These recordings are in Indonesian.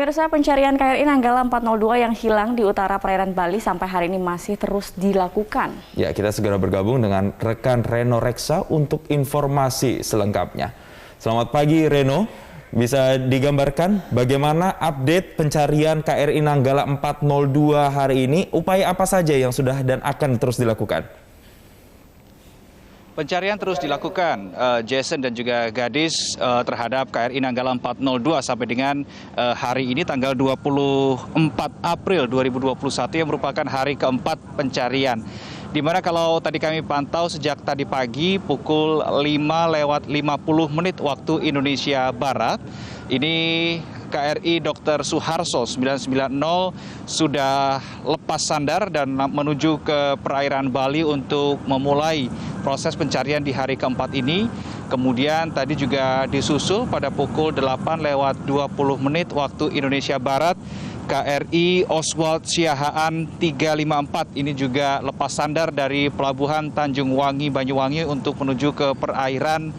Pemirsa, pencarian KRI Nanggala 402 yang hilang di utara perairan Bali sampai hari ini masih terus dilakukan. Ya, kita segera bergabung dengan rekan Reno Reksa untuk informasi selengkapnya. Selamat pagi Reno, bisa digambarkan bagaimana update pencarian KRI Nanggala 402 hari ini? Upaya apa saja yang sudah dan akan terus dilakukan? Pencarian terus dilakukan, Jason dan juga Gadis, terhadap KRI Nanggala 402 sampai dengan hari ini tanggal 24 April 2021 yang merupakan hari keempat pencarian. Di mana kalau tadi kami pantau sejak tadi pagi pukul 5:50 waktu Indonesia Barat, ini KRI Dr. Suharto 990 sudah lepas sandar dan menuju ke perairan Bali untuk memulai proses pencarian di hari keempat ini. Kemudian tadi juga disusul pada pukul 8:20 waktu Indonesia Barat, KRI Oswald Siahaan 354 ini juga lepas sandar dari Pelabuhan Tanjung Wangi, Banyuwangi untuk menuju ke perairan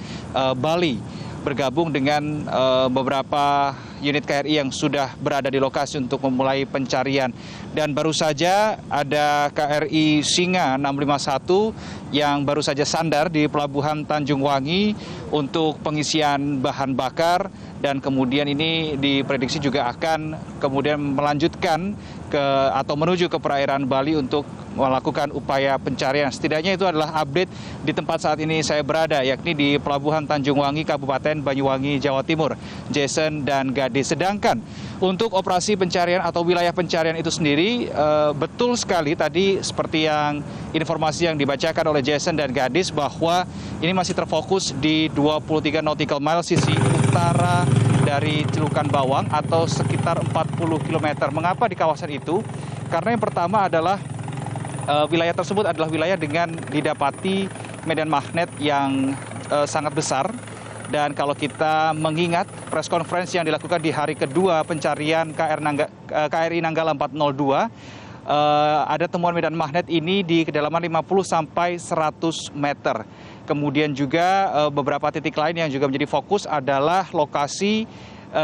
Bali, bergabung dengan beberapa unit KRI yang sudah berada di lokasi untuk memulai pencarian. Dan baru saja ada KRI Singa 651 yang baru saja sandar di Pelabuhan Tanjung Wangi untuk pengisian bahan bakar, dan kemudian ini diprediksi juga akan kemudian melanjutkan atau menuju ke perairan Bali untuk melakukan upaya pencarian. Setidaknya itu adalah update di tempat saat ini saya berada, yakni di Pelabuhan Tanjung Wangi, Kabupaten Banyuwangi, Jawa Timur. Jason dan Gadis. Sedangkan untuk operasi pencarian atau wilayah pencarian itu sendiri, betul sekali tadi seperti yang informasi yang dibacakan oleh Jason dan Gadis, bahwa ini masih terfokus di 23 nautical mile sisi utara dari Celukan Bawang atau sekitar 40 km. Mengapa di kawasan itu? Karena yang pertama adalah wilayah tersebut adalah wilayah dengan didapati medan magnet yang sangat besar. Dan kalau kita mengingat press conference yang dilakukan di hari kedua pencarian KRI Nanggala 402, ada temuan medan magnet ini di kedalaman 50 sampai 100 meter. Kemudian juga beberapa titik lain yang juga menjadi fokus adalah lokasi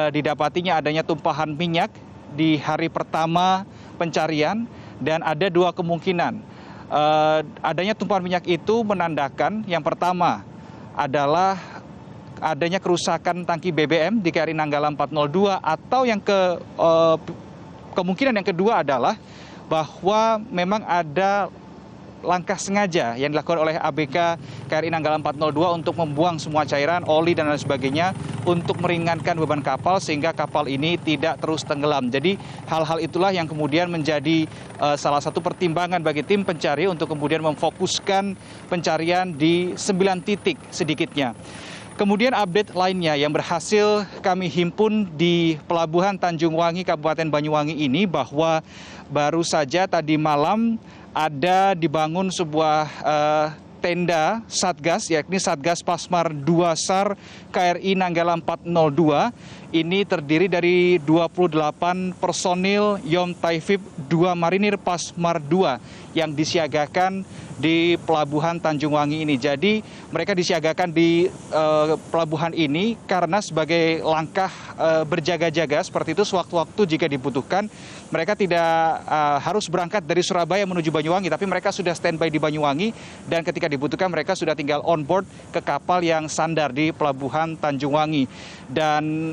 didapatinya adanya tumpahan minyak di hari pertama pencarian, dan ada dua kemungkinan. Adanya tumpahan minyak itu menandakan yang pertama adalah adanya kerusakan tangki BBM di KRI Nanggala 402, atau yang kemungkinan yang kedua adalah bahwa memang ada langkah sengaja yang dilakukan oleh ABK KRI Nanggala 402 untuk membuang semua cairan, oli dan lain sebagainya untuk meringankan beban kapal sehingga kapal ini tidak terus tenggelam. Jadi hal-hal itulah yang kemudian menjadi salah satu pertimbangan bagi tim pencari untuk kemudian memfokuskan pencarian di 9 titik sedikitnya. Kemudian update lainnya yang berhasil kami himpun di Pelabuhan Tanjung Wangi, Kabupaten Banyuwangi ini, bahwa baru saja tadi malam ada dibangun sebuah tenda Satgas, yakni Satgas Pasmar 2 SAR KRI Nanggala 402. Ini terdiri dari 28 personil Yom Taifib 2 Marinir Pasmar 2 yang disiagakan di Pelabuhan Tanjung Wangi ini. Jadi mereka disiagakan di pelabuhan ini karena sebagai langkah berjaga-jaga seperti itu, sewaktu-waktu jika dibutuhkan. Mereka tidak harus berangkat dari Surabaya menuju Banyuwangi, tapi mereka sudah standby di Banyuwangi, dan ketika dibutuhkan mereka sudah tinggal on board ke kapal yang sandar di Pelabuhan Tanjung Wangi. Dan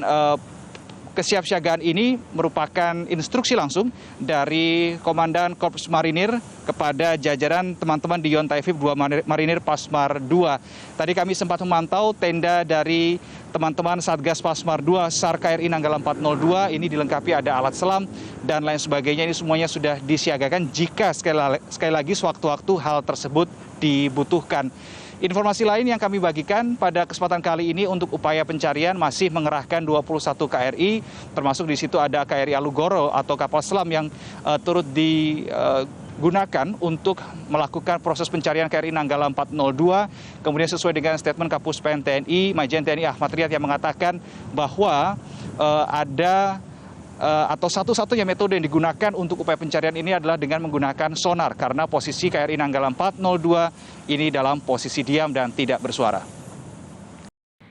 kesiapsiagaan ini merupakan instruksi langsung dari Komandan Korps Marinir kepada jajaran teman-teman di Yon Taifib 2 Marinir Pasmar 2. Tadi kami sempat memantau tenda dari teman-teman Satgas Pasmar 2 SAR KRI Nanggala 402. Ini dilengkapi ada alat selam dan lain sebagainya. Ini semuanya sudah disiagakan jika sekali lagi sewaktu-waktu hal tersebut dibutuhkan. Informasi lain yang kami bagikan pada kesempatan kali ini untuk upaya pencarian masih mengerahkan 21 KRI, termasuk di situ ada KRI Alugoro atau kapal selam yang turut digunakan untuk melakukan proses pencarian KRI Nanggala 402. Kemudian sesuai dengan statement Kapus Pen TNI, Majen TNI Ahmad Riyad yang mengatakan bahwa ada atau satu-satunya metode yang digunakan untuk upaya pencarian ini adalah dengan menggunakan sonar, karena posisi KRI Nanggala 402 ini dalam posisi diam dan tidak bersuara.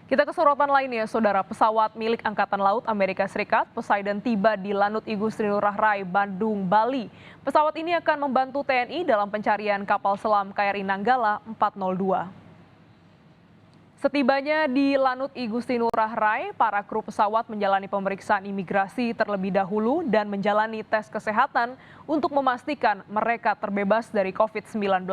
Kita ke sorotan lainnya, Saudara. Pesawat milik Angkatan Laut Amerika Serikat, Poseidon, tiba di Lanut Igusti Ngurah Rai, Bandung, Bali. Pesawat ini akan membantu TNI dalam pencarian kapal selam KRI Nanggala 402. Setibanya di Lanut Igusti Ngurah Rai, para kru pesawat menjalani pemeriksaan imigrasi terlebih dahulu dan menjalani tes kesehatan untuk memastikan mereka terbebas dari COVID-19.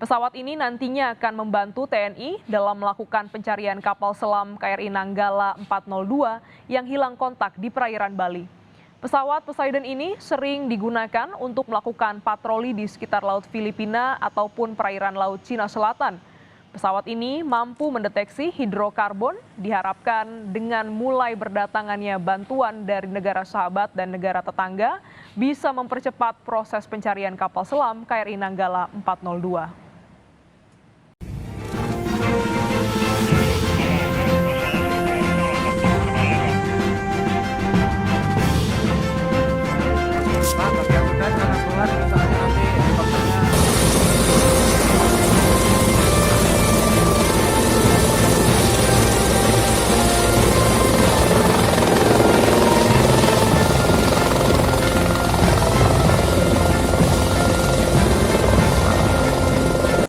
Pesawat ini nantinya akan membantu TNI dalam melakukan pencarian kapal selam KRI Nanggala 402 yang hilang kontak di perairan Bali. Pesawat Poseidon ini sering digunakan untuk melakukan patroli di sekitar Laut Filipina ataupun perairan Laut Cina Selatan. Pesawat ini mampu mendeteksi hidrokarbon, diharapkan dengan mulai berdatangannya bantuan dari negara sahabat dan negara tetangga bisa mempercepat proses pencarian kapal selam KRI Nanggala 402.